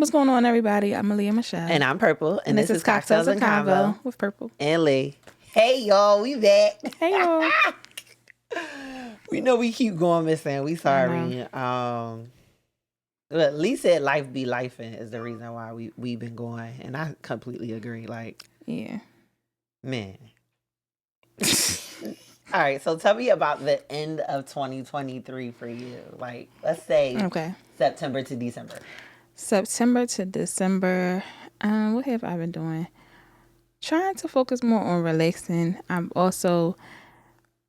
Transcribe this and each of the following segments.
What's going on, everybody? I'm Aaliyah Michelle. And I'm Purple. And this is Cocktails and Convo with Purple. and Lee. Hey, y'all. We back. Hey, y'all. We know we keep going missing. We sorry. Lee said life be lifing is the reason why we've been going. And I completely agree. Like, yeah. Man. All right. So tell me about the end of 2023 for you. Like, let's say September to December. September to December. What have I been doing? Trying to focus more on relaxing. I'm also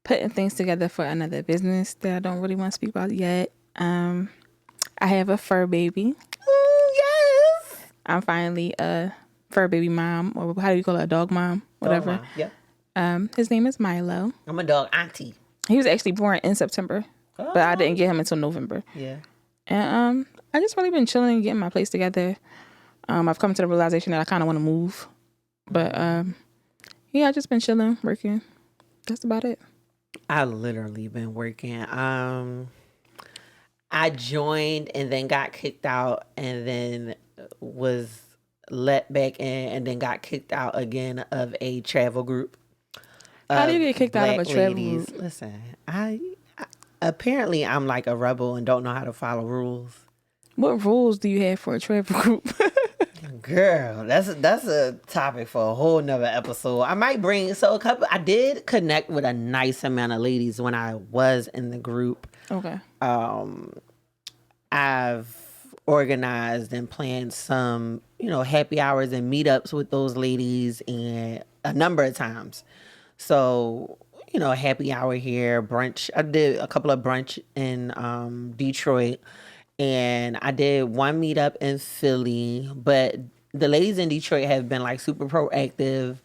putting things together for another business that I don't really want to speak about yet. I have a fur baby. Ooh, yes. I'm finally a fur baby mom, or how do you call it? A dog mom, whatever. Dog mom. Yeah. His name is Milo. I'm a dog auntie. He was actually born in September, but I didn't get him until November. Yeah. And I just really been chilling, getting my place together. I've come to the realization that I kind of want to move, but yeah, I just been chilling, working. That's about it. I literally been working. I joined and then got kicked out, and then was let back in, and then got kicked out again of a travel group. How do you get kicked out of a travel group? Listen, I apparently I'm like a rebel and don't know how to follow rules. What rules do you have for a travel group? Girl, that's a topic for a whole nother episode. I might bring I did connect with a nice amount of ladies when I was in the group. Okay. I've organized and planned some, happy hours and meetups with those ladies and a number of times. So, happy hour here, brunch. I did a couple of brunch in Detroit, and I did one meetup in Philly. But the ladies in Detroit have been like super proactive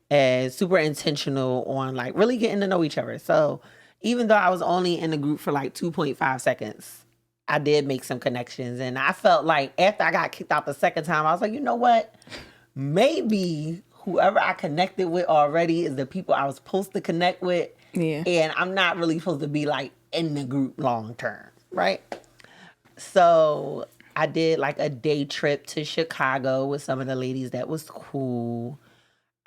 and super intentional on like really getting to know each other. So even though I was only in the group for like 2.5 seconds, I did make some connections. And I felt like after I got kicked out the second time, I was like, you know what? Maybe whoever I connected with already is the people I was supposed to connect with. Yeah. And I'm not really supposed to be like in the group long term, right? So I did like a day trip to Chicago with some of the ladies. That was cool.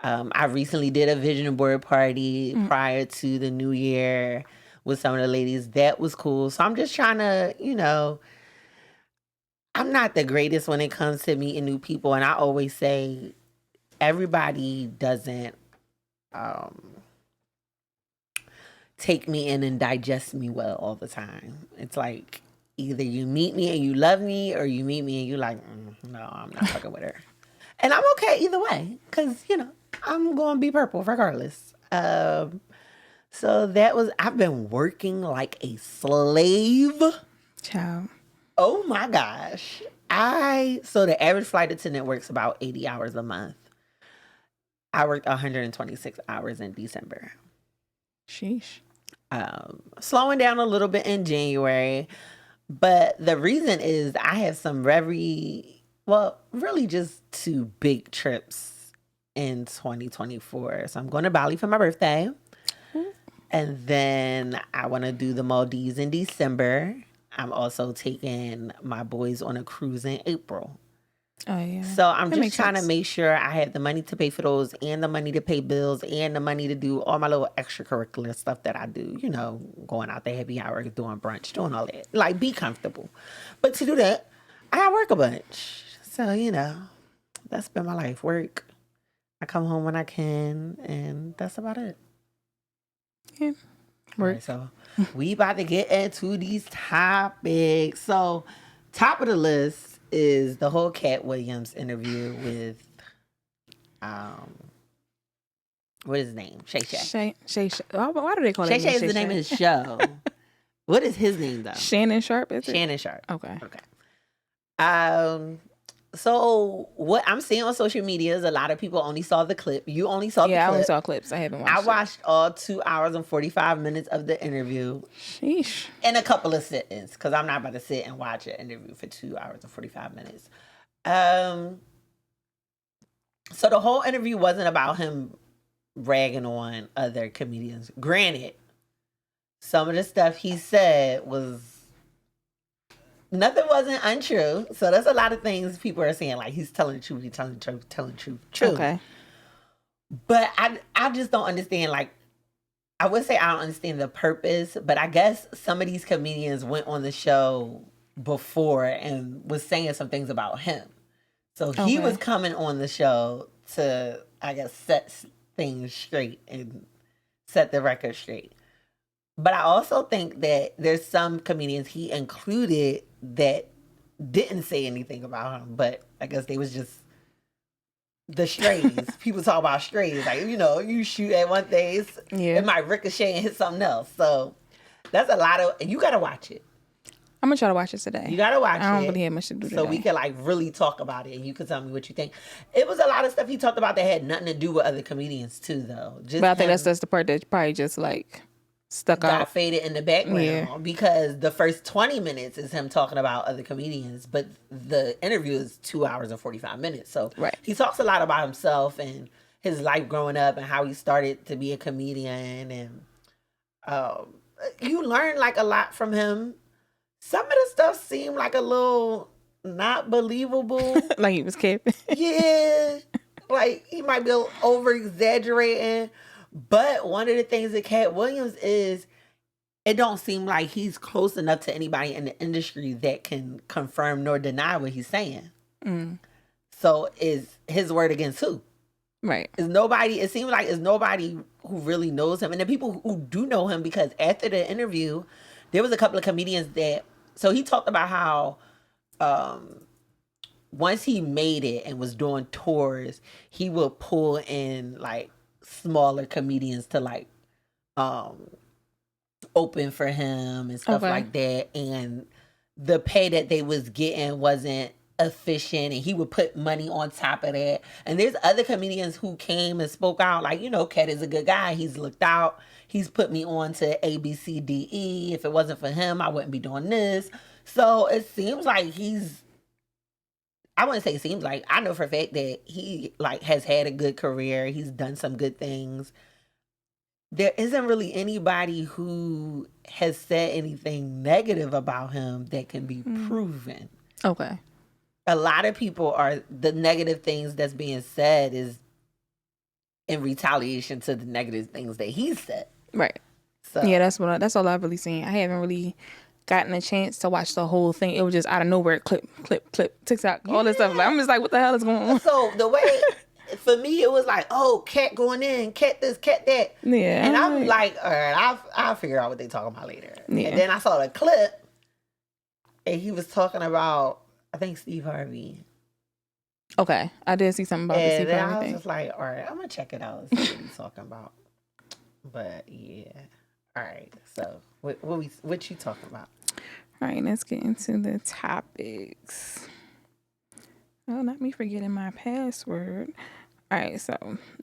I recently did a vision board party prior to the new year with some of the ladies. That was cool. So I'm just trying to, I'm not the greatest when it comes to meeting new people. And I always say everybody doesn't take me in and digest me well all the time. It's like either you meet me and you love me, or you meet me and you're like, no, I'm not fucking with her. And I'm okay either way, because, I'm going to be Purple regardless. So I've been working like a slave. Child. Oh my gosh. So the average flight attendant works about 80 hours a month. I worked 126 hours in December. Sheesh. Slowing down a little bit in January. But the reason is I have some really just 2 big trips in 2024. So I'm going to Bali for my birthday. And then I want to do the Maldives in December. I'm also taking my boys on a cruise in April. Oh, yeah. So I'm just trying to make sure I have the money to pay for those, and the money to pay bills, and the money to do all my little extracurricular stuff that I do. Going out the happy hour, doing brunch, doing all that. Like, be comfortable. But to do that, I gotta work a bunch. So, that's been my life. Work. I come home when I can, and that's about it. Yeah. Work. Right, so we about to get into these topics. So, top of the list is the whole Cat Williams interview with, what is his name? Shay Shay. Shay. Why do they call Shay Shay? Is the name of his show. What is his name though? Shannon Sharp. Is it? Shannon Sharp. Okay. So what I'm seeing on social media is a lot of people only saw the clip. You only saw the clip. Yeah, I only saw clips. I haven't watched it. I watched all 2 hours and 45 minutes of the interview. Sheesh. In a couple of sit-ins, because I'm not about to sit and watch an interview for 2 hours and 45 minutes. So the whole interview wasn't about him ragging on other comedians. Granted, some of the stuff he said was nothing wasn't untrue. So there's a lot of things people are saying, like he's telling the truth, he's telling the truth, telling the truth, true. Okay. But I just don't understand, like, I would say I don't understand the purpose, but I guess some of these comedians went on the show before and was saying some things about him. So he was coming on the show to, I guess, set things straight and set the record straight. But I also think that there's some comedians he included that didn't say anything about him, but I guess they was just the strays. People talk about strays. Like, you shoot at one thing, it might ricochet and hit something else. So that's a lot of, and you got to watch it. I'm going to try to watch it today. You got to watch it. I don't really have much to do today. So we can, like, really talk about it, and you can tell me what you think. It was a lot of stuff he talked about that had nothing to do with other comedians, too, though. But I think that's the part that probably just, like, stuck out. Got faded in the background because the first 20 minutes is him talking about other comedians, but the interview is 2 hours and 45 minutes. So he talks a lot about himself and his life growing up and how he started to be a comedian, and you learn, like, a lot from him. Some of the stuff seemed like a little not believable. Like he was capping. Yeah, like he might be over exaggerating. But one of the things that Cat Williams is, it don't seem like he's close enough to anybody in the industry that can confirm nor deny what he's saying. So is his word against who? Right. It seems like it's nobody who really knows him. And the people who do know him, because after the interview, there was a couple of comedians so he talked about how once he made it and was doing tours, he would pull in, like, smaller comedians to, like, open for him and stuff like that, and the pay that they was getting wasn't efficient, and he would put money on top of that. And there's other comedians who came and spoke out, like, Cat is a good guy, he's looked out, he's put me on to A, B, C, D, E. If it wasn't for him, I wouldn't be doing this. So it seems like I wouldn't say it seems like, I know for a fact that he, like, has had a good career. He's done some good things. There isn't really anybody who has said anything negative about him that can be proven. Okay. A lot of people the negative things that's being said is in retaliation to the negative things that he said. Right. So yeah, that's all I've really seen. I haven't really gotten a chance to watch the whole thing. It was just out of nowhere, clip, TikTok, all this stuff. Like, I'm just like, what the hell is going on? So the way, for me, it was like, oh, Cat going in, Cat this, Cat that. Yeah. And I'm like, all right, I'll figure out what they talking about later. Yeah. And then I saw the clip, and he was talking about, I think, Steve Harvey. Okay. I did see something about the Steve Harvey I was thing. just like, all right, I'm going to check it out and see what he's talking about. But, yeah. All right. So, what you talking about? All right, let's get into the topics. Oh, not me forgetting my password. All right, so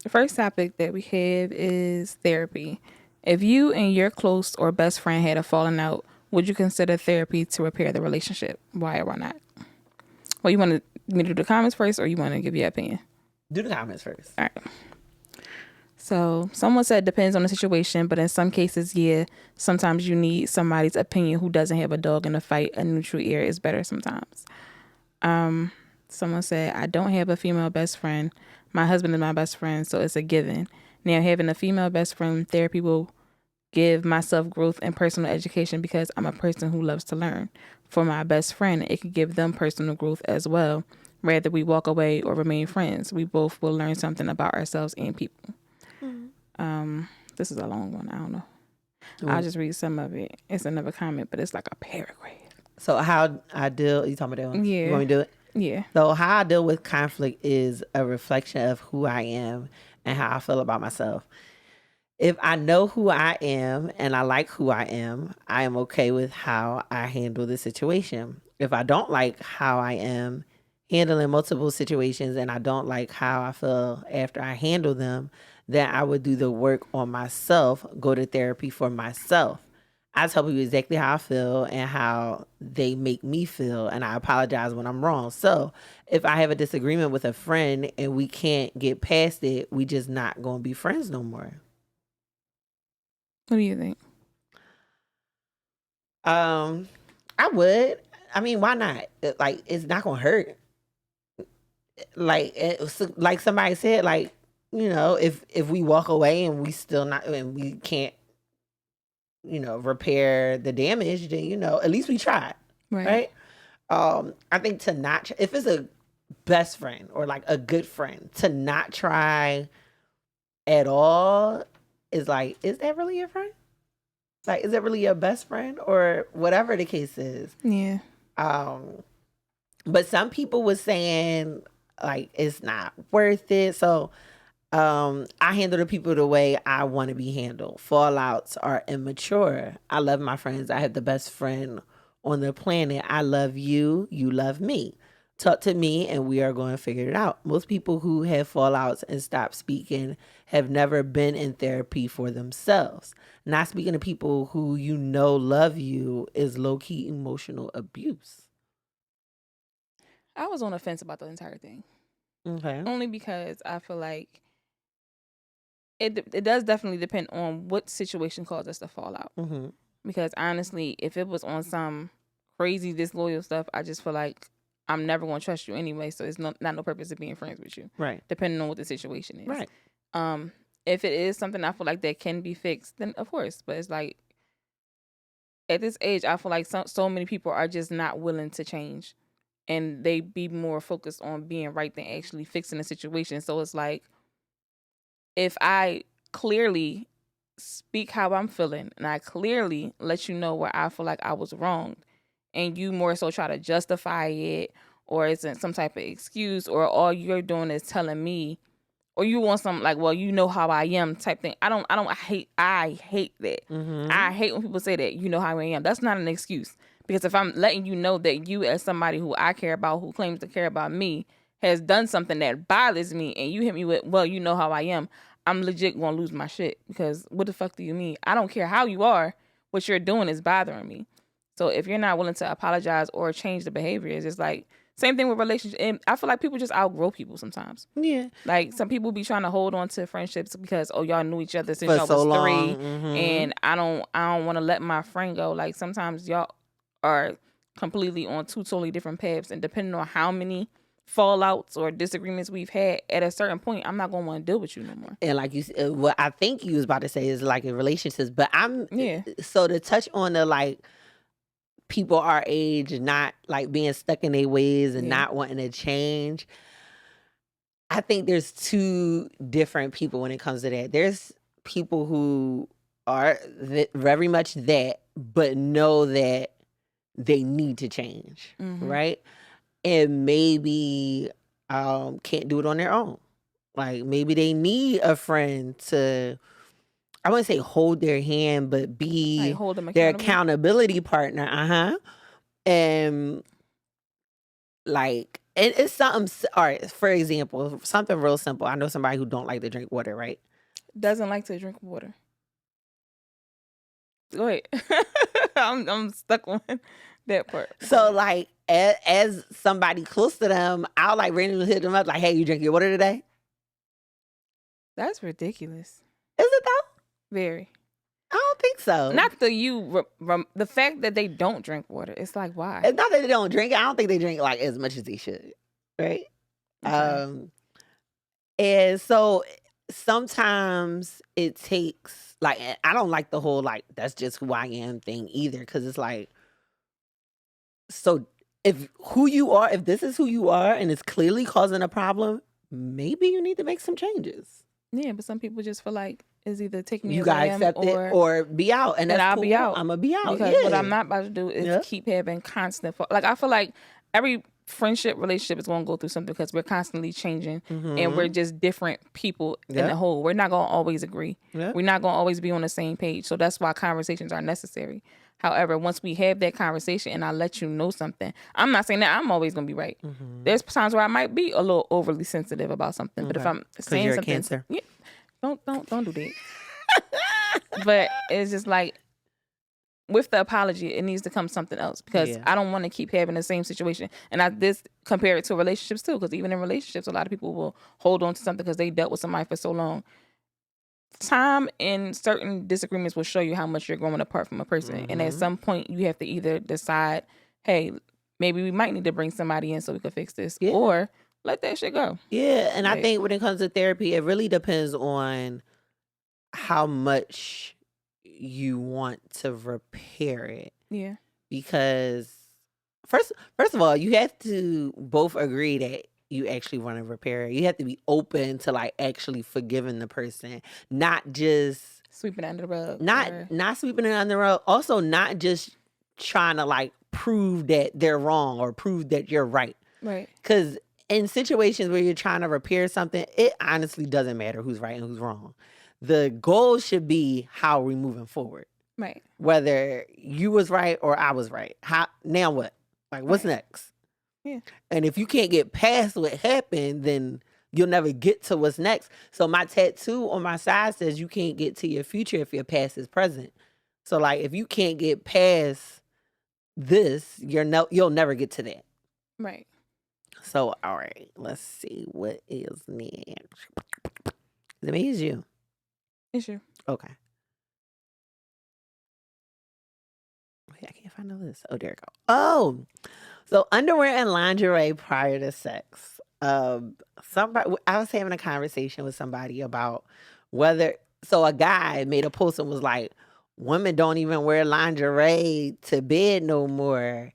the first topic that we have is therapy. If you and your close or best friend had a falling out, would you consider therapy to repair the relationship? Why or why not? Well, you want me to do the comments first, or you want to give your opinion? Do the comments first. All right. So someone said it depends on the situation, but in some cases, yeah, sometimes you need somebody's opinion who doesn't have a dog in the fight. A neutral ear is better sometimes. Someone said, I don't have a female best friend. My husband is my best friend, so it's a given. Now, having a female best friend, therapy will give myself growth and personal education because I'm a person who loves to learn. For my best friend, it could give them personal growth as well. Whether we walk away or remain friends, we both will learn something about ourselves and people. This is a long one. I don't know. I'll just read some of it. It's another comment, but it's like a paragraph. So how I deal, you talking about that one? Yeah. You want me to do it? Yeah. So how I deal with conflict is a reflection of who I am and how I feel about myself. If I know who I am and I like who I am okay with how I handle the situation. If I don't like how I am handling multiple situations and I don't like how I feel after I handle them, then I would do the work on myself, go to therapy for myself. I tell people exactly how I feel and how they make me feel, and I apologize when I'm wrong. So if I have a disagreement with a friend and we can't get past it, we just not going to be friends no more. What do you think? I would. I mean, why not? Like, it's not gonna hurt. Like somebody said, like, you know, if we walk away and we still not, and we can't, you know, repair the damage, then, you know, at least we tried, right? I think to not, if it's a best friend or like a good friend, to not try at all is like, is that really your friend? Like, is that really your best friend, or whatever the case is? Yeah. But some people was saying like it's not worth it. So I handle the people the way I want to be handled. Fallouts are immature. I love my friends. I have the best friend on the planet. I love you. You love me. Talk to me and we are going to figure it out. Most people who have fallouts and stop speaking have never been in therapy for themselves. Not speaking to people who you know love you is low-key emotional abuse. I was on the fence about the entire thing. Okay. Only because I feel like it does definitely depend on what situation caused us to fall out. Mm-hmm. Because honestly, if it was on some crazy disloyal stuff, I just feel like I'm never going to trust you anyway. So it's not no purpose of being friends with you. Right. Depending on what the situation is. Right. If it is something I feel like that can be fixed, then of course. But it's like at this age, I feel like so many people are just not willing to change, and they be more focused on being right than actually fixing the situation. So it's like, if I clearly speak how I'm feeling and I clearly let you know where I feel like I was wronged, and you more so try to justify it, or it's some type of excuse, or all you're doing is telling me, or you want some like, well, you know how I am type thing. I hate that. Mm-hmm. I hate when people say that, you know how I am. That's not an excuse. Because if I'm letting you know that you, as somebody who I care about, who claims to care about me, has done something that bothers me, and you hit me with, well, you know how I am, I'm legit gonna lose my shit. Because what the fuck do you mean? I don't care how you are. What you're doing is bothering me. So if you're not willing to apologize or change the behavior, it's just like, same thing with relationships. And I feel like people just outgrow people sometimes. Yeah. Like, some people be trying to hold on to friendships because, oh, y'all knew each other since y'all so was 3. Mm-hmm. And I don't want to let my friend go. Like, sometimes y'all are completely on 2 totally different paths, and depending on how many fallouts or disagreements we've had, at a certain point, I'm not gonna want to deal with you no more. And like you said, what I think you was about to say is like in relationships, but Yeah. So to touch on the like people our age not like being stuck in their ways and not wanting to change, I think there's 2 different people when it comes to that. There's people who are very much that, but know that they need to change, right? And maybe can't do it on their own. Like, maybe they need a friend to, I wouldn't say hold their hand, but be Like, hold them their accountable. accountability partner. And like, and it's something, all right, for example, something real simple. I know somebody who don't like to drink water, right? Doesn't like to drink water. Go ahead. I'm stuck on that part. So like, as somebody close to them, I'll like randomly hit them up like, hey, you drink your water today? That's ridiculous. Is it though? Very. I don't think so. Not the fact that they don't drink water. It's like, why? It's not that they don't drink it. I don't think they drink like as much as they should, right? Okay. And so sometimes it takes like, I don't like the whole like that's just who I am thing either, because it's like, so if this is who you are and it's clearly causing a problem, maybe you need to make some changes. Yeah, but some people just feel like it's either take me you as gotta I am, accept it or be out, and that's I'll cool. be out. I'm gonna be out because what I'm not about to do is keep having constant. Like, I feel like every friendship relationship is gonna go through something because we're constantly changing and we're just different people in the whole. We're not gonna always agree. We're not gonna always be on the same page. So that's why conversations are necessary. However, once we have that conversation and I let you know something, I'm not saying that I'm always gonna be right. There's times where I might be a little overly sensitive about something, but if I'm saying you're something, a Cancer. Yeah, don't do that. But it's just like, with the apology, it needs to come something else, because I don't want to keep having the same situation. And this compare it to relationships too, because even in relationships, a lot of people will hold on to something because they dealt with somebody for so long. Time and certain disagreements will show you how much you're growing apart from a person. And at some point, you have to either decide, hey, maybe we might need to bring somebody in so we can fix this, Yeah. or let that shit go. Yeah, and I Like- think when it comes to therapy, it really depends on how much you want to repair it. Yeah. Because first of all, you have to both agree that you actually want to repair it. You have to be open to like actually forgiving the person, not just Sweeping it under the rug. not sweeping it under the rug. Also, not just trying to like prove that they're wrong or prove that you're right. Right. Because in situations where you're trying to repair something, it honestly doesn't matter who's right and who's wrong. The goal should be how we're moving forward. Right. Whether you was right or I was right. Now what? Like, what's next? Yeah. And if you can't get past what happened, then you'll never get to what's next. So my tattoo on my side says you can't get to your future if your past is present. So like, if you can't get past this, you'll never get to that. Right. So, all right, let's see what is next. Is it me? Is you? It's you. Okay. Wait, I can't find the list. Oh, there it go. Oh, so underwear and lingerie prior to sex. Somebody, I was having a conversation with somebody about a guy made a post and was like, women don't even wear lingerie to bed no more.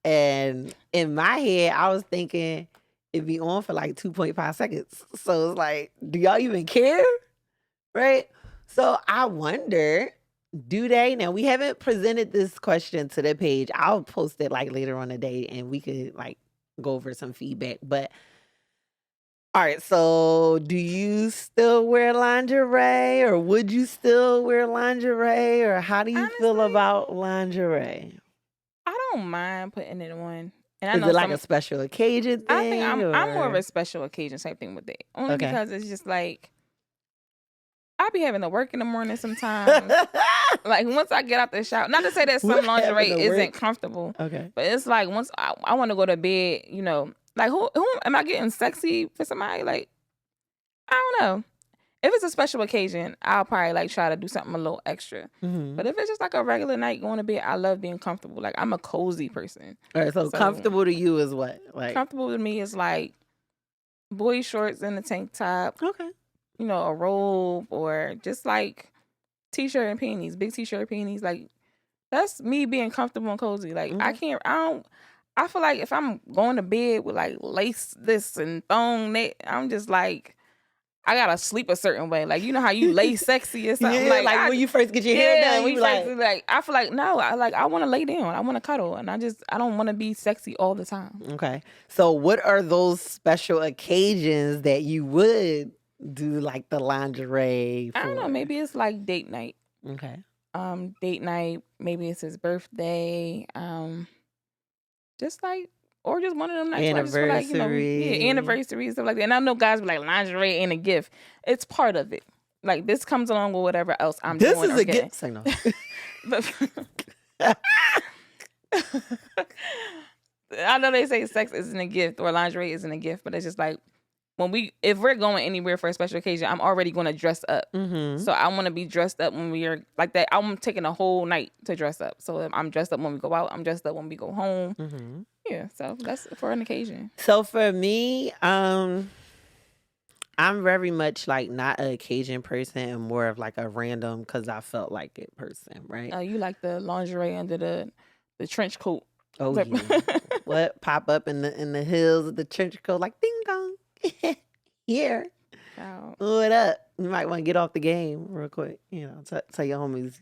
And in my head, I was thinking it'd be on for like 2.5 seconds. So it's like, do y'all even care? Right? So I wonder, do they? Now, we haven't presented this question to the page. I'll post it like later on the day and we could like go over some feedback. But all right, so do you still wear lingerie, or would you still wear lingerie, or how do you feel Honestly, about lingerie? I don't mind putting it on. And I Is know it like a special occasion thing? I think I'm more of or- a special occasion type thing with it. Only Okay. because it's just like I be having to work in the morning sometimes. Like once I get out the shower, not to say that some What lingerie having to isn't work? comfortable, Okay. but it's like once I want to go to bed, you know, like who am I getting sexy for somebody? Like I don't know. If it's a special occasion, I'll probably like try to do something a little extra. Mhm. But if it's just like a regular night going to bed, I love being comfortable. Like I'm a cozy person. All right, so comfortable to you is what? Like Comfortable to me is like boy shorts and a tank top, okay. you know, a robe, or just like t-shirt and panties, big t-shirt panties. Like that's me being comfortable and cozy. Like I feel like if I'm going to bed with like lace this and thong that, I'm just like I gotta sleep a certain way. Like you know how you lay sexy or something. Yeah, like when you first get your hair done, you like I feel like no, I want to lay down. I want to cuddle, and I don't want to be sexy all the time. Okay. So what are those special occasions that you would do like the lingerie for? I don't know. Maybe it's like date night. Okay. Date night. Maybe it's his birthday. Just like. Or just one of them nights. Anniversary. Where I just feel like, anniversary and stuff like that. And I know guys be like lingerie and a gift. It's part of it. Like this comes along with whatever else I'm doing. This is a gift. Say no. I know they say sex isn't a gift or lingerie isn't a gift, but it's just like if we're going anywhere for a special occasion, I'm already going to dress up. Mm-hmm. So I want to be dressed up when we are like that. I'm taking a whole night to dress up. So I'm dressed up when we go out. I'm dressed up when we go home. Mm-hmm. Yeah, so that's for an occasion. So for me, I'm very much like not an occasion person and more of like a random because I felt like it person, right? You like the lingerie under the trench coat. Oh yeah. What pop up in the hills of the trench coat like ding dong. Here. Wow. What up? You might want to get off the game real quick. You know, tell your homies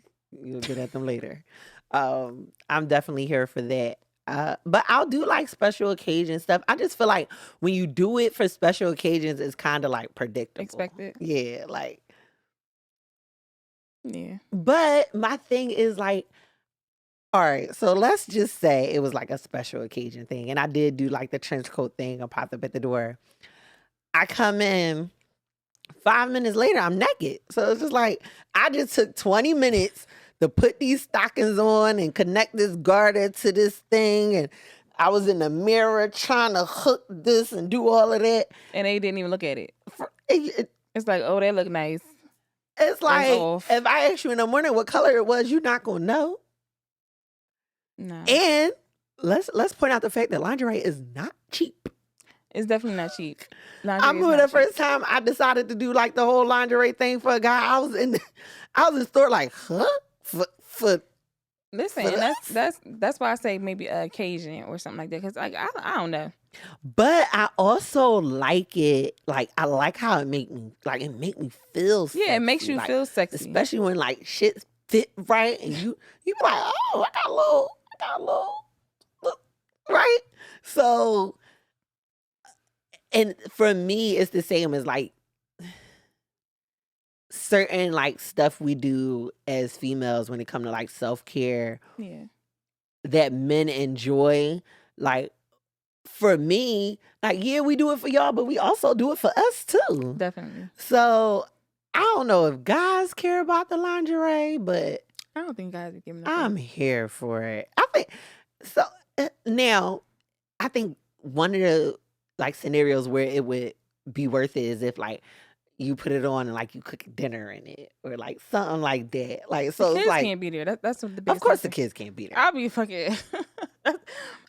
you'll get at them later. I'm definitely here for that. But I'll do like special occasion stuff. I just feel like when you do it for special occasions, it's kind of like predictable. Expected. Yeah, like. Yeah. But my thing is like, all right, so let's just say it was like a special occasion thing. And I did do like the trench coat thing. I popped up at the door. I come in 5 minutes later, I'm naked. So it's just like, I just took 20 minutes to put these stockings on and connect this garter to this thing. And I was in the mirror trying to hook this and do all of that. And they didn't even look at it. It's like, oh, they look nice. It's like, if I ask you in the morning what color it was, you're not going to know. No. And let's point out the fact that lingerie is not cheap. It's definitely not cheap. I Lingerie is remember not the cheap. first time I decided to do like the whole lingerie thing for a guy. I was in the store like, huh? For Listen, for and that? that's why I say maybe an occasion or something like that. Because like I don't know. But I also like it. Like I like how it make me feel sexy. Yeah, it makes you like, feel sexy. especially when like shit fit right and you be like, oh, I got a little look, right. So, and for me, it's the same as like certain like stuff we do as females when it comes to like self-care Yeah, that men enjoy. Like for me, like yeah, we do it for y'all, but we also do it for us too. definitely. So I don't know if guys care about the lingerie, but I don't think guys are giving a I'm fuck. here for it. I think so. Now, I think one of the like scenarios where it would be worth it is if like you put it on and like you cook dinner in it or like something like that. Like so, The it's kids like can't be there. That's what the of biggest. course the concern. kids can't be there. I'll be fucking. I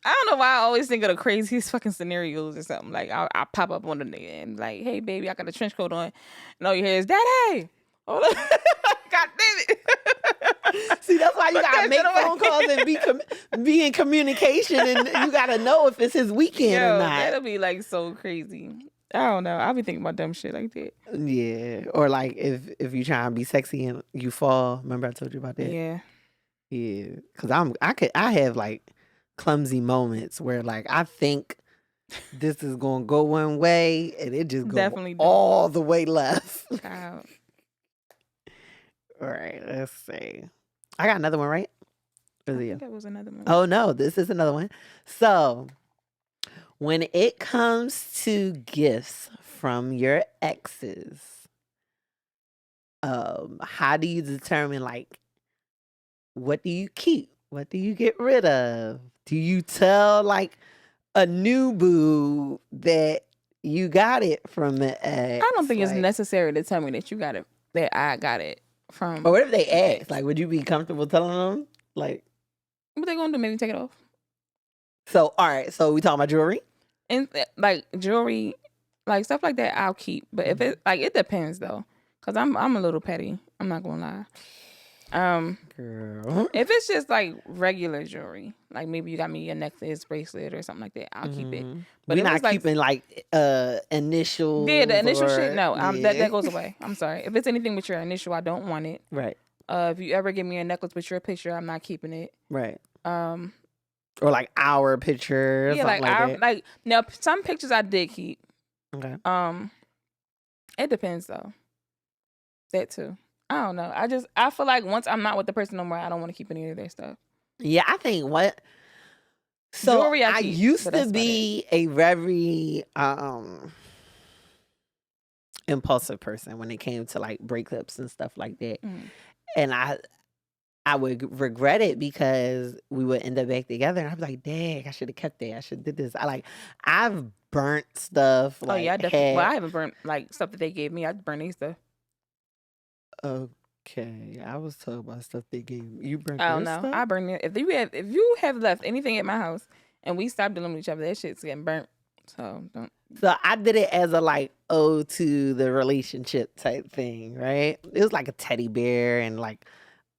don't know why I always think of the craziest fucking scenarios or something. Like I pop up on the nigga and like, hey baby, I got a trench coat on. And all you hear is daddy. Hold on. God damn it. See, that's why you Put gotta that make shit away. phone calls and be in communication, and you gotta know if it's his weekend Yo, or not. that'll be like so crazy. I don't know. I'll be thinking about dumb shit like that. Yeah, or like if you try and be sexy and you fall. Remember I told you about that? Yeah. Yeah, because I have like clumsy moments where like I think this is gonna go one way and it just goes Definitely don't. all the way left. Child. All right, let's see. I got another one, right? Or I is it you? think that was another one. Oh no, this is another one. So when it comes to gifts from your exes, how do you determine like what do you keep? What do you get rid of? Do you tell like a new boo that you got it from the ex? I don't think it's Like, necessary to tell me that you got it, that I got it from. or what if they ex. ask? Like, would you be comfortable telling them? Like, What they gonna do? Maybe take it off. so all right. So we talking about jewelry? And like jewelry, like stuff like that, I'll keep. But if it like it depends though, cause I'm a little petty. I'm not gonna lie. Girl. If it's just like regular jewelry, like maybe you got me a necklace, bracelet, or something like that, I'll keep it. But We're if not it's like, keeping like initials. yeah, the initial shit, or- no, yeah. that goes away. I'm sorry. If it's anything with your initial, I don't want it. Right. If you ever give me a necklace with your picture, I'm not keeping it. Right. Or Or like our picture. Or yeah, something like that. now some pictures I did keep. Okay. It depends though. That too. I don't know. I feel like once I'm not with the person no more, I don't want to keep any of their stuff. Yeah, I think what. So Jewelry I I keep, used but to that's about be a very impulsive person when it came to like breakups and stuff like that, and I would regret it because we would end up back together, and I'd be like, "Dang, I should have kept that. I should have did this." I've burnt stuff. Oh yeah, I definitely. Well, I haven't burnt like stuff that they gave me. I burned their stuff. Okay, I was talking about stuff they gave me. You burnt I their don't know. stuff? I burn it. If you have left anything at my house and we stopped dealing with each other, that shit's getting burnt. So don't. So I did it as a like ode to the relationship type thing, right? It was like a teddy bear and like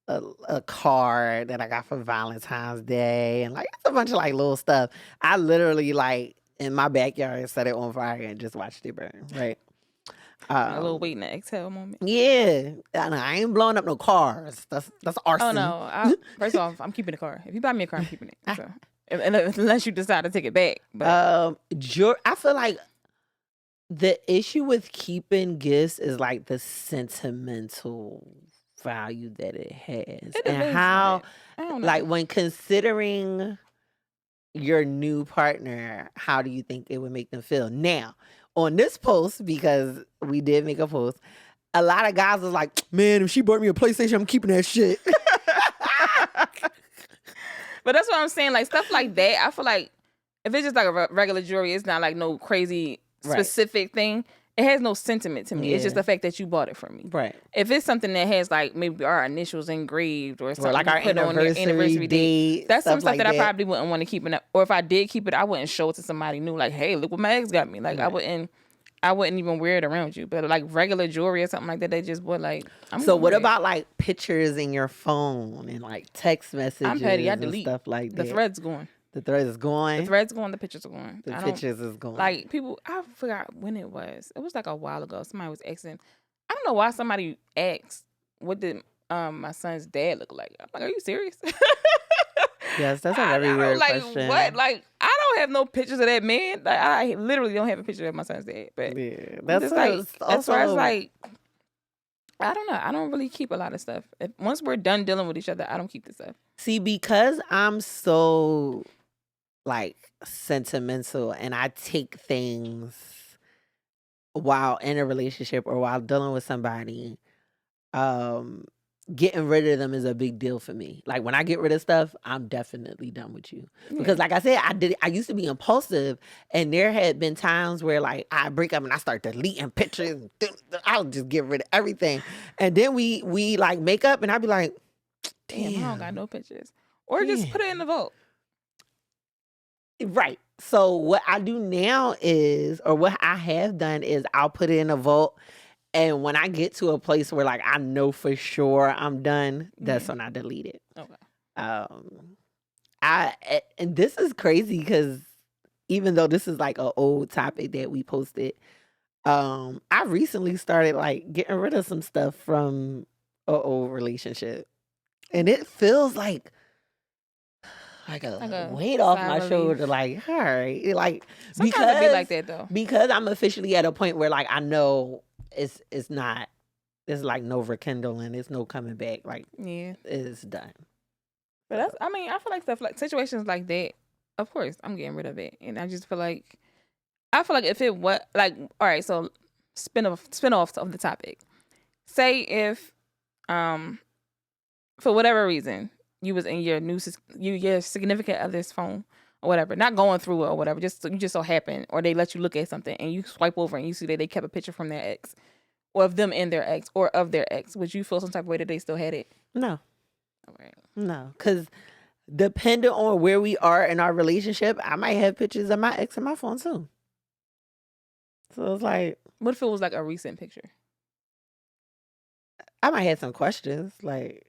a card that I got for Valentine's Day and like it's a bunch of like little stuff. I literally like in my backyard set it on fire and just watched it burn, right? A little wait in the exhale moment. Yeah, and I ain't blowing up no cars. That's arson. Oh no! First off, I'm keeping the car. If you buy me a car, I'm keeping it. So, unless you decide to take it back. But I feel like the issue with keeping gifts is like the sentimental value that it has, and how like when considering your new partner, how do you think it would make them feel? Now, on this post, because we did make a post, a lot of guys was like, "Man, if she bought me a PlayStation, I'm keeping that shit." But that's what I'm saying. Like stuff like that, I feel like if it's just like a regular jewelry, it's not like no crazy specific thing. it has no sentiment to me. Yeah. It's just the fact that you bought it from me. Right. If it's something that has like maybe our initials engraved or something, Or like our put on their anniversary date, that's some stuff like that I probably wouldn't want to keep in. Or if I did keep it, I wouldn't show it to somebody new. Like, hey, look what my ex got me. Like, I wouldn't even wear it around you. But like regular jewelry or something like that, they just would like. So what about like pictures in your phone and like text messages? I'm petty. I and delete stuff like that. The thread's going. The thread is going. The thread's going. The pictures are going. The pictures is going. Like people, I forgot when it was. It was like a while ago. Somebody was asking. I don't know why somebody asked what did my son's dad look like. I'm like, are you serious? Yes, that's a very weird question. What? Like, I don't have no pictures of that man. Like, I literally don't have a picture of my son's dad. But yeah, that's like also, as far as like, I don't know. I don't really keep a lot of stuff. Once we're done dealing with each other, I don't keep the stuff. See, because I'm so like sentimental and I take things while in a relationship or while dealing with somebody, getting rid of them is a big deal for me. Like when I get rid of stuff, I'm definitely done with you. Because like I said, I used to be impulsive, and there had been times where like I break up and I start deleting pictures and I'll just get rid of everything. And then we like make up and I'd be like, damn, I don't got no pictures. Or just put it in the vote. Right. So what I do now is, or what I have done is I'll put it in a vote. And when I get to a place where like I know for sure I'm done, that's when I delete it. Okay. And this is crazy because even though this is like an old topic that we posted, I recently started like getting rid of some stuff from an old relationship. And it feels like a weight off my shoulder. Like, all right. Like, sometimes it be like that though. Because I'm officially at a point where like I know it's not, it's like no rekindling, it's no coming back. Like, it's done. But that's, I mean, I feel like stuff like situations like that, of course, I'm getting rid of it. And I just feel like, if it was like, all right, so spin-offs of the topic. Say if, for whatever reason, you was in your significant other's phone or whatever, not going through it or whatever, you just so happen, or they let you look at something and you swipe over and you see that they kept a picture from their ex, or of them and their ex, or of their ex. Would you feel some type of way that they still had it? No. All right. No, because depending on where we are in our relationship, I might have pictures of my ex on my phone too. So it's like, what if it was like a recent picture? I might have some questions. Like,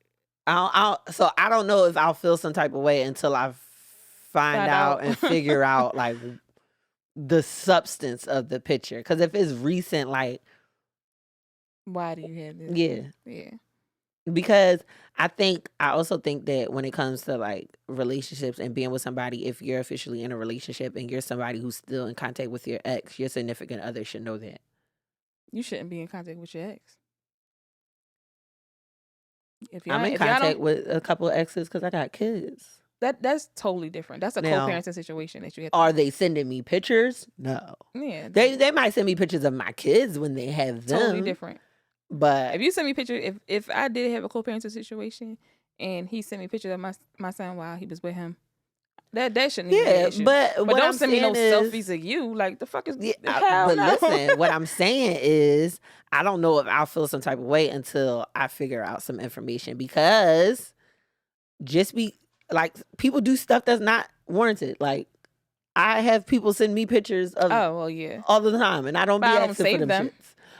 so I don't know if I'll feel some type of way until I find out and figure out like the substance of the picture. Because if it's recent, like, why do you have this? Yeah. Because I also think that when it comes to like relationships and being with somebody, if you're officially in a relationship and you're somebody who's still in contact with your ex, your significant other should know that. You shouldn't be in contact with your ex. I'm in contact with a couple of exes because I got kids. That's totally different. That's a co-parenting situation that you have. Are they sending me pictures? No. Yeah. They might send me pictures of my kids when they have them. Totally different. But if you send me pictures, if I did have a co-parenting situation and he sent me pictures of my son while he was with him, that shouldn't be an issue. But don't send me no selfies of you. Like, the fuck is but no. Listen, what I'm saying is I don't know if I'll feel some type of way until I figure out some information, because people do stuff that's not warranted. Like, I have people send me pictures of all the time, and I don't be asking for them shits.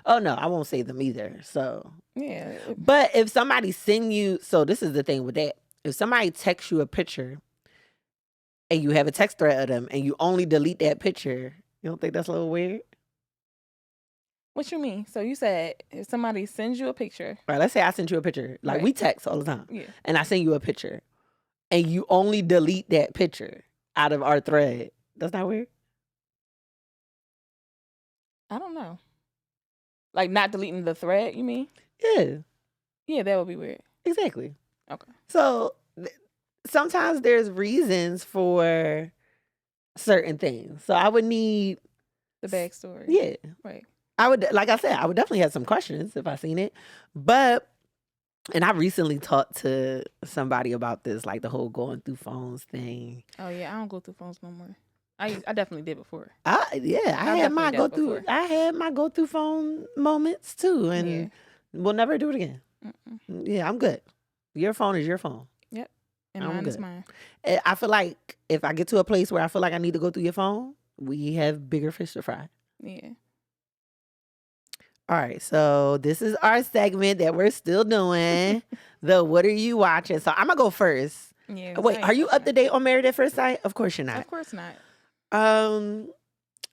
Oh no, I won't save them either. So yeah. But if somebody send you, so this is the thing with that. If somebody texts you a picture and you have a text thread of them and you only delete that picture, you don't think that's a little weird? What you mean? So you said if somebody sends you a picture. Right, let's say I sent you a picture. Like, we text all the time. Yeah. And I send you a picture and you only delete that picture out of our thread. That's not weird? I don't know. Like, not deleting the thread, you mean? Yeah. Yeah, that would be weird. Exactly. Okay. So sometimes there's reasons for certain things. So I would need the backstory. Yeah. Right. I would, like I said, I would definitely have some questions if I seen it. And I recently talked to somebody about this, like the whole going through phones thing. Oh yeah, I don't go through phones no more. I definitely did before. I I've had my definitely go done it through. before. I had my go through phone moments too, and Yeah. we'll never do it again. Yeah, I'm good. Your phone is your phone. Yep. And I'm mine is good. mine. I feel like if I get to a place where I feel like I need to go through your phone, we have bigger fish to fry. Yeah. All right, so this is our segment that we're still doing. The what are you watching? So I'm gonna go first. Yeah. Wait, are you up to date on Married at First Sight? Of course you're not. Of course not.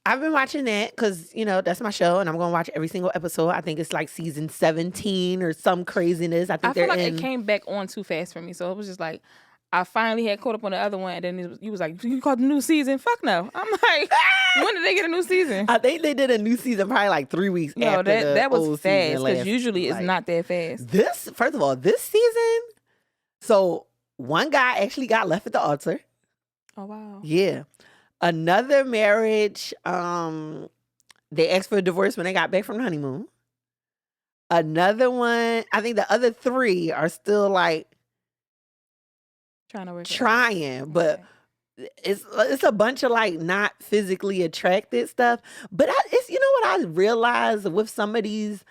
I've been watching that because that's my show, and I'm gonna watch every single episode. I think it's like season 17 or some craziness. I think I feel like in. it came back on too fast for me, so it was just like I finally had caught up on the other one, and then you was like, "You caught the new season?" Fuck no. I'm like, when did they get a new season? I think they did a new season probably like 3 weeks after that was old fast season because usually it's not that fast. First of all, this season, so one guy actually got left at the altar. Oh wow. Yeah. Another marriage, they asked for a divorce when they got back from the honeymoon. Another one, I think the other 3 are still like trying to work but it's a bunch of like not physically attracted stuff. But it's what I realized with some of these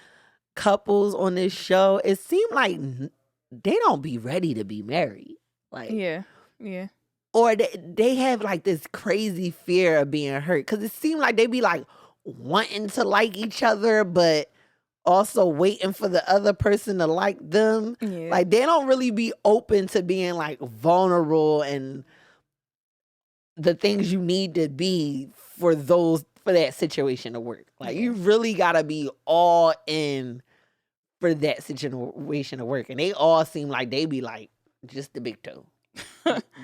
couples on this show, it seemed like they don't be ready to be married. Like yeah. Or they have like this crazy fear of being hurt because it seemed like they be like wanting to like each other, but also waiting for the other person to like them. Yeah. Like they don't really be open to being like vulnerable and the things you need to be for that situation to work. Like you really gotta be all in for that situation to work. And they all seem like they be like just the big toe.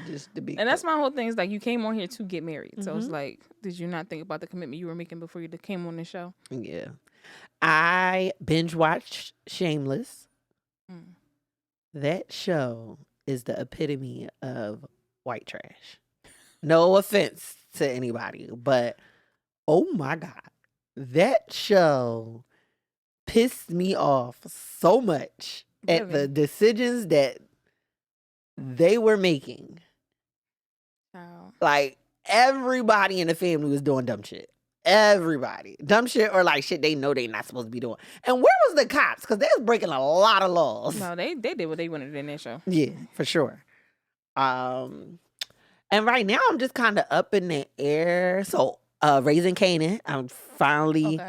Just the big And that's toe. my whole thing. Is like you came on here to get married. So it's like, did you not think about the commitment you were making before you came on the show? Yeah. I binge watched Shameless. That show is the epitome of white trash. No offense to anybody, but oh my God, that show pissed me off so much at the decisions that they were making. Oh. Like everybody in the family was doing dumb shit. Everybody. Dumb shit or like shit they know they not supposed to be doing. And where was the cops? Because they was breaking a lot of laws. No, they did what they wanted in that show. Yeah, for sure. And right now I'm just kind of up in the air. So Raising Kanan, I'm finally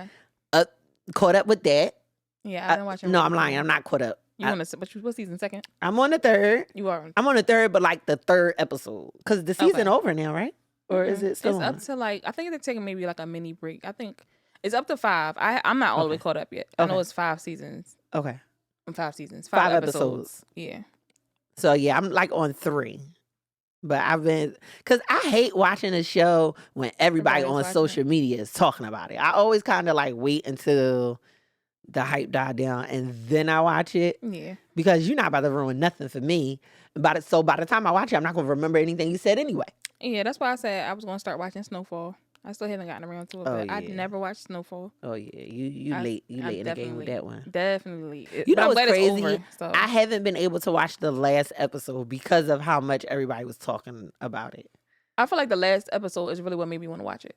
caught up with that. Yeah, I've been watching. No, I'm lying. I'm not caught up. What season 2? I'm on the 3rd. You are. I'm on the 3rd, but like the 3rd episode. Because the season over now, right? Or is it still It's up to like, I think they're taking maybe like a mini break. I think it's up to 5. I'm not all the way caught up yet. I know it's 5 seasons. Okay. 5 seasons. 5 episodes. Yeah. So yeah, I'm like on 3. But I've been, because I hate watching a show when everybody on social media is talking about it. I always kind of like wait until the hype died down and then I watch it. Yeah. Because you're not about to ruin nothing for me. So by the time I watch it, I'm not going to remember anything you said anyway. Yeah, that's why I said I was going to start watching Snowfall. I still haven't gotten around to it, but I never watched Snowfall. Oh yeah, you late in the game with that one. Definitely. You know what's crazy? Over, so. I haven't been able to watch the last episode because of how much everybody was talking about it. I feel like the last episode is really what made me want to watch it.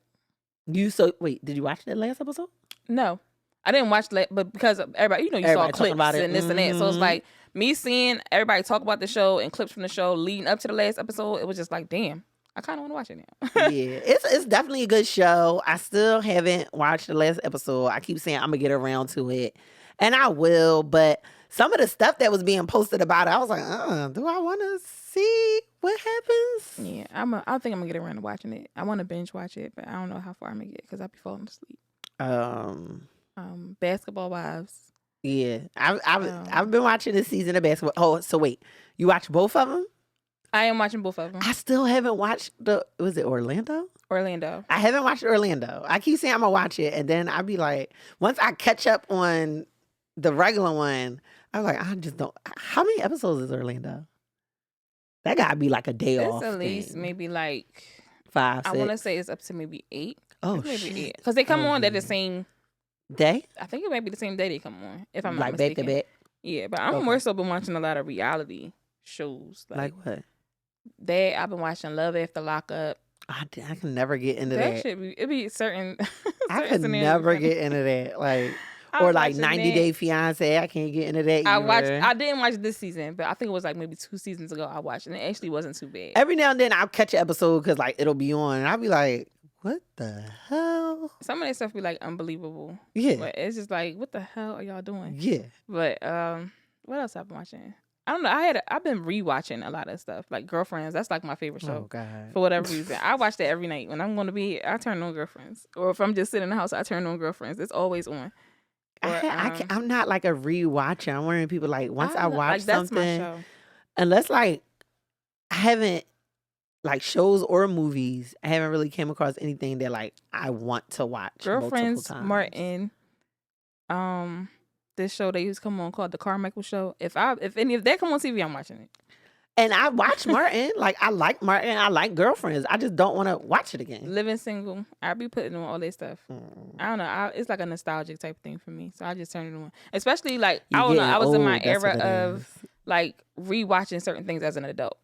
Wait, did you watch that last episode? No. I didn't watch that, but because everybody, you saw clips about it. And this and that. So it's like me seeing everybody talk about the show and clips from the show leading up to the last episode. It was just like, damn, I kind of want to watch it now. Yeah, it's definitely a good show. I still haven't watched the last episode. I keep saying I'm gonna get around to it, and I will. But some of the stuff that was being posted about it, I was like, do I want to see what happens? Yeah, I think I'm gonna get around to watching it. I want to binge watch it, but I don't know how far I'm gonna get because I'll be falling asleep. Basketball Wives. Yeah, I've been watching this season of basketball. Oh, so wait, you watched both of them? I am watching both of them. I still haven't watched was it Orlando? Orlando. I haven't watched Orlando. I keep saying I'm gonna watch it, and then I'll be like, once I catch up on the regular one, I'm like, I just don't. How many episodes is Orlando? That gotta be like a day off. It's at least maybe like 5, 6. I want to say it's up to maybe 8. Oh, maybe shit. 8 because they come on at the same day. I think it might be the same day they come on. If I'm like not mistaken. back to back. Yeah, but I'm more so been watching a lot of reality shows. Like what? I've been watching Love After Lockup. I can never get into That that. should be. It be certain. I certain could scenarios never funny. get into that. Like, I or was like watching 90 that. Day Fiance. I can't get into that either. I didn't watch this season, but I think it was like maybe 2 seasons ago I watched, and it actually wasn't too bad. Every now and then I'll catch an episode because like it'll be on, and I'll be like, "What the hell?" Some of that stuff be like unbelievable. Yeah, But it's just like, what the hell are y'all doing? yeah. But what else I've been watching? I don't know. I've been rewatching a lot of stuff. Like Girlfriends, that's like my favorite show. Oh God. For whatever reason. I watch that every night. When I'm gonna be, I turn on Girlfriends. Or if I'm just sitting in the house, I turn on Girlfriends. It's always on. Or, I'm not like a rewatcher. I'm wondering people like once I watch like, that's something, my show. unless like I haven't like shows or movies, I haven't really came across anything that like I want to watch. Girlfriends, multiple times. Martin, this show they used to come on called The Carmichael Show. If they come on TV, I'm watching it. And I watch Martin. Like I like Martin. I like Girlfriends. I just don't want to watch it again. Living Single, I be putting on all that stuff. I don't know. It's like a nostalgic type thing for me, so I just turn it on. Especially like I don't know. I was in my era of like rewatching certain things as an adult.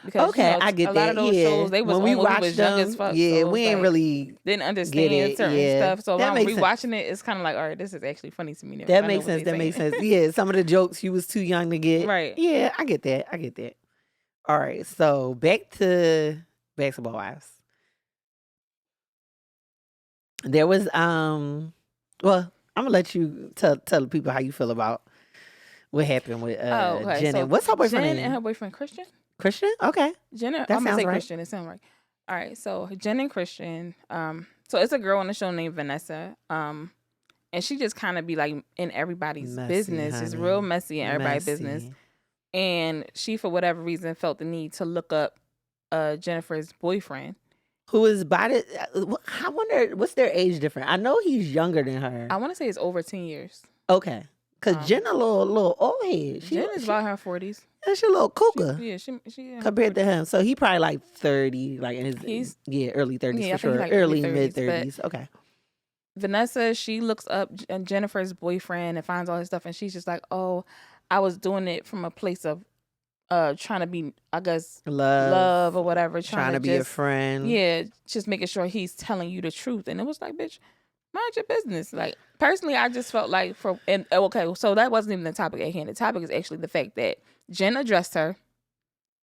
Because okay, I get a that. lot of those shows they was when we was young as fuck. Yeah, so we ain't like, really didn't understand certain stuff. So that when I'm rewatching it, it's kind of like, all right, this is actually funny to me now. That makes sense. That makes sense. Yeah, some of the jokes you was too young to get. Right. Yeah, I get that. All right, so back to Basketball Wives. There was well, I'm gonna let you tell the people how you feel about what happened with Jen. So what's her boyfriend Jen name? and her boyfriend Christian. Christian? Okay. Jen, I'm That gonna sounds say right. Christian. It sounds right. All right, so Jen and Christian. So it's a girl on the show named Vanessa. And she just kind of be like in everybody's business. It's real messy in everybody's business. And she, for whatever reason, felt the need to look up Jennifer's boyfriend. Who is by the, I wonder, what's their age difference? I know he's younger than her. I want to say it's over 10 years. Okay. Because Jen a little old head. Jen is about her 40s. And she a little cougar. She compared to him. So he probably like 30, like in his early 30s for sure. Like early mid 30s. Okay. Vanessa, she looks up Jennifer's boyfriend and finds all his stuff, and she's just like, oh, I was doing it from a place of trying to be, I guess, love or whatever. Trying to be a friend. Yeah, just making sure he's telling you the truth. And it was like, bitch, mind your business. Like, personally, I just felt like okay, so that wasn't even the topic at hand. The topic is actually the fact that Jen addressed her.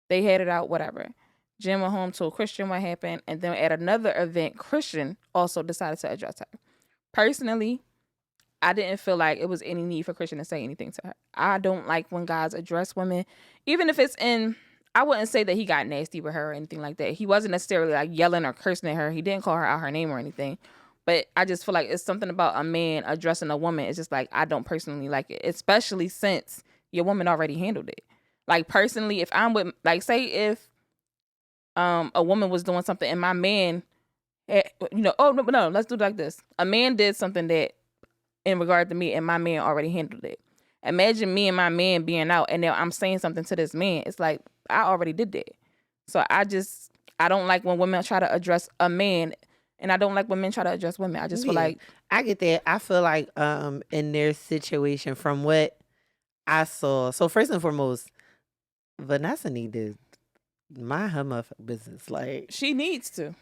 They had it out, whatever. Jen went home, told Christian what happened, and then at another event, Christian also decided to address her. Personally, I didn't feel like it was any need for Christian to say anything to her. I don't like when guys address women, even if it's in, I wouldn't say that he got nasty with her or anything like that. He wasn't necessarily like yelling or cursing at her. He didn't call her out her name or anything. But I just feel like it's something about a man addressing a woman. It's just like, I don't personally like it, especially since your woman already handled it. Like, personally, if I'm with, like, say if a woman was doing something and my man, oh, no, let's do it like this. A man did something that in regard to me and my man already handled it. Imagine me and my man being out and now I'm saying something to this man. It's like, I already did that. So I don't like when women try to address a man, and I don't like when men try to address women. I just feel like, I get that. I feel like in their situation, from what I saw, so first and foremost, Vanessa need to mind her motherfucking business. Like, she needs to.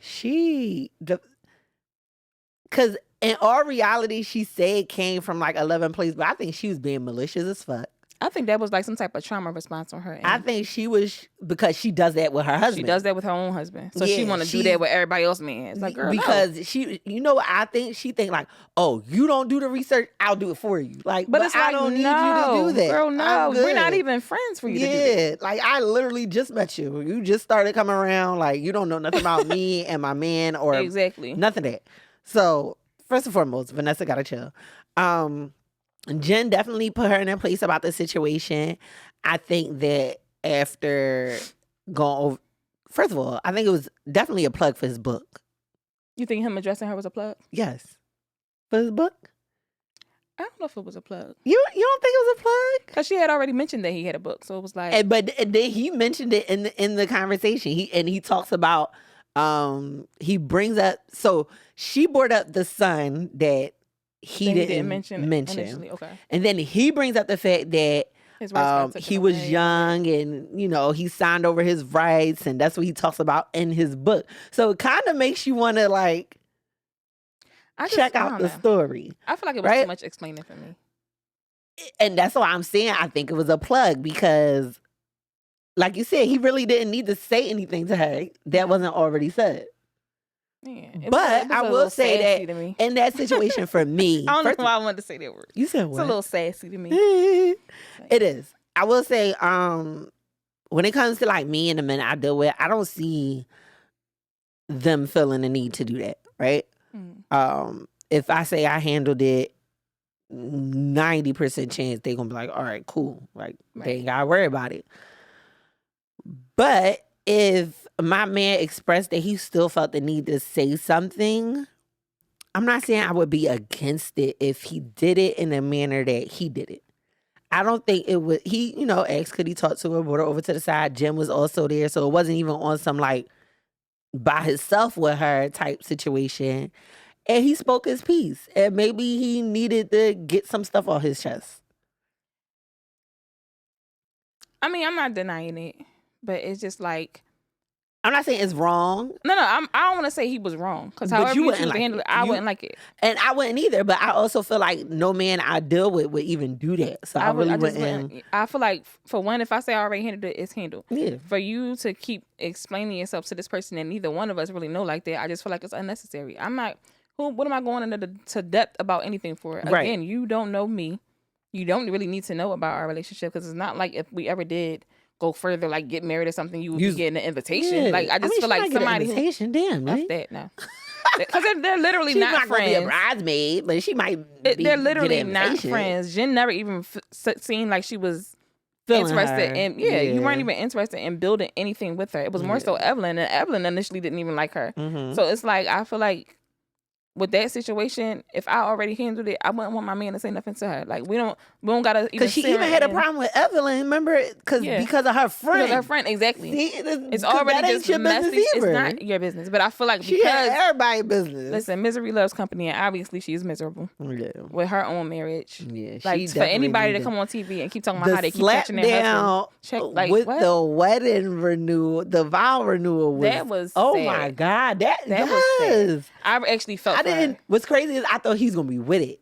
Because in all reality, she said it came from like 11 places, but I think she was being malicious as fuck. I think that was like some type of trauma response on her end. I think she was, because she does that with her husband. She does that with her own husband. So she want to do that with everybody else, man. It's like, girl, because no. she, you know what I think? She think like, oh, you don't do the research, I'll do it for you. Like, but it's like, I don't need you to do that. Girl, no. We're not even friends for you to do that. Like, I literally just met you. You just started coming around. Like, you don't know nothing about me and my man or exactly nothing of that. So, first and foremost, Vanessa gotta chill. Jen definitely put her in her place about the situation. I think that after going over, first of all, I think it was definitely a plug for his book. You think him addressing her was a plug? Yes. For his book? I don't know if it was a plug. You don't think it was a plug? Because she had already mentioned that he had a book, so it was like. But then he mentioned it in the conversation. He talks about he brings up, so she brought up the son that he didn't mention initially. Okay. And then he brings up the fact that His rights got taken He was away. young and, you know, he signed over his rights, and that's what he talks about in his book. So it kind of makes you want to, like, check out the story. I feel like it was too much explaining for me. And that's why I'm saying I think it was a plug because, like you said, he really didn't need to say anything to her that wasn't already said. Yeah, but I will say that in that situation for me, I don't know why I wanted to say that word. You said what? It's a little sassy to me. It is. I will say, when it comes to like me and the men I deal with, I don't see them feeling the need to do that, right? If I say I handled it, 90% chance they're gonna be like, all right, cool. Like, they ain't gotta worry about it. But if my man expressed that he still felt the need to say something, I'm not saying I would be against it if he did it in the manner that he did it. I don't think it would. He, you know, asked, could he talk to her, brought her over to the side. Jim was also there. So it wasn't even on some like by himself with her type situation. And he spoke his piece. And maybe he needed to get some stuff off his chest. I mean, I'm not denying it, but it's just like, I'm not saying it's wrong. No, I don't want to say he was wrong because however you choose to handle it, I wouldn't like it, and I wouldn't either. But I also feel like no man I deal with would even do that. So I really wouldn't. I feel like for one, if I say I already handled it, it's handled. Yeah. For you to keep explaining yourself to this person that neither one of us really know like that, I just feel like it's unnecessary. I'm not. What am I going into depth about anything for? Again, you don't know me. You don't really need to know about our relationship because it's not like if we ever did go further, like get married or something, you would be getting an invitation. Yeah. Like I just feel like somebody invitation. Damn, right? That now. Because they're literally not friends. Be a bridesmaid, but she might. They're literally not friends. Jen never even seemed like she was interested in. Yeah, you weren't even interested in building anything with her. It was more so Evelyn, and Evelyn initially didn't even like her. So it's like I feel like with that situation, if I already handled it, I wouldn't want my man to say nothing to her. Like we don't gotta. Because she even had a problem with Evelyn. Remember, because of her friend. Because her friend, exactly. See, it's already just your messy. It's not your business. But I feel like she had everybody's business. Listen, misery loves company, and obviously she's miserable with her own marriage. Yeah, like for anybody to come on TV and keep talking about how they keep catching their husband. With the wedding renewal, the vow renewal was that was. Oh sad. My God, that was sad. I actually felt. What's crazy is I thought he's gonna be with it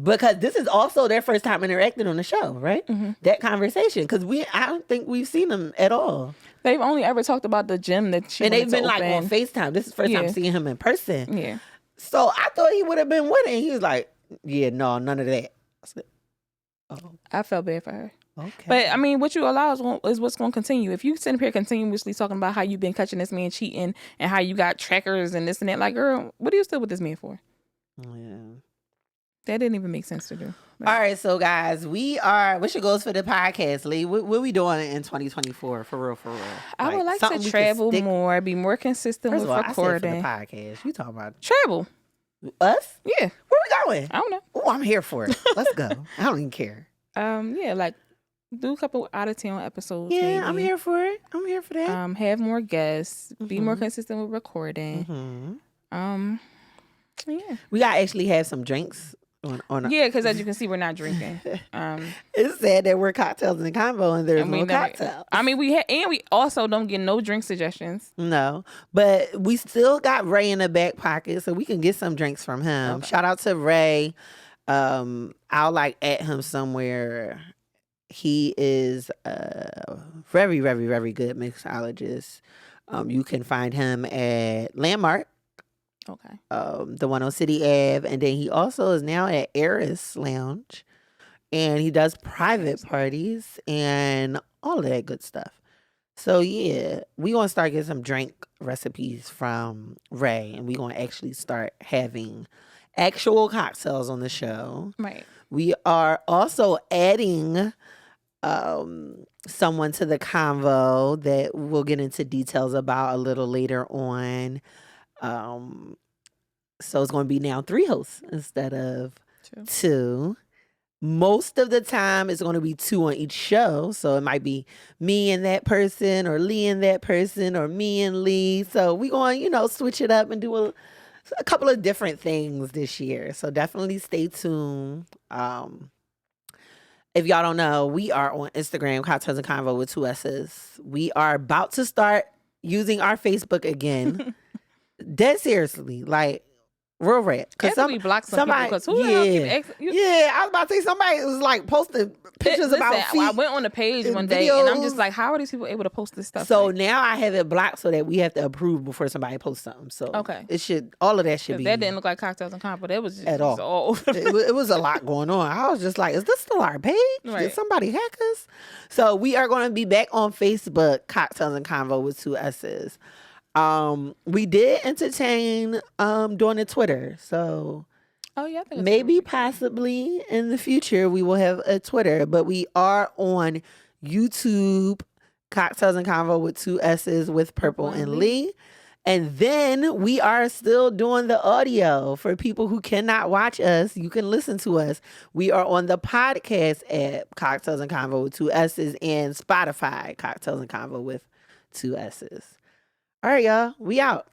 because this is also their first time interacting on the show, right? That conversation because I don't think we've seen them at all. They've only ever talked about the gym that she and they've been like on FaceTime. This is the first time seeing him in person. Yeah. So I thought he would have been with it. And he was like, "Yeah, no, none of that." I said, "Oh." I felt bad for her. Okay. But I mean, what you allow is what's going to continue. If you sit up here continuously talking about how you've been catching this man cheating and how you got trackers and this and that, like, girl, what are you still with this man for? Yeah. That didn't even make sense to do. But. All right, so guys, what's your goals for the podcast, Lee? What we doing in 2024 for real? I would like to travel more, be more consistent with recording. I said for the podcast. You talking about travel? Us? Yeah. Where we going? I don't know. Oh, I'm here for it. Let's go. I don't even care. Yeah, like do a couple out of town episodes. Yeah, maybe. I'm here for it. I'm here for that. Have more guests. Be more consistent with recording. Yeah. We gotta actually have some drinks on yeah, because as you can see, we're not drinking. It's sad that we're cocktails in the combo and there's no cocktails. I mean, we also don't get no drink suggestions. No, but we still got Ray in the back pocket, so we can get some drinks from him. Okay. Shout out to Ray. I'll at him somewhere. He is a very, very, very good mixologist. You can find him at Landmark. Okay. The one on City Ave. And then he also is now at Eris Lounge. And he does private parties and all of that good stuff. So, yeah, we're going to start getting some drink recipes from Ray. And we're going to actually start having actual cocktails on the show. Right. We are also adding someone to the convo that we'll get into details about a little later on. So it's going to be now 3 hosts instead of 2. Most of the time it's going to be 2 on each show. So it might be me and that person or Lee and that person or me and Lee. So we're going, switch it up and do a couple of different things this year. So definitely stay tuned. If y'all don't know, we are on Instagram, Cocktails and Convo with 2 S's. We are about to start using our Facebook again. Dead seriously, like real red. Because we blocked some people. Because who the hell keep yeah, I was about to say somebody was like posting pictures about feet. I went on the page one day and I'm just like, how are these people able to post this stuff? So now I have it blocked so that we have to approve before somebody posts something. So it should, all of that should be. That didn't look like Cocktails and Convo. That was just at all. It was a lot going on. I was just like, is this still our page? Right. Did somebody hack us? So we are going to be back on Facebook, Cocktails and Convo with 2 S's. We did entertain doing a Twitter. So maybe possibly in the future we will have a Twitter, but we are on YouTube, Cocktails and Convo with 2 S's with Purple and Lee. And then we are still doing the audio for people who cannot watch us. You can listen to us. We are on the podcast app, Cocktails and Convo with 2 S's, and Spotify, Cocktails and Convo with 2 S's. All right, y'all. We out.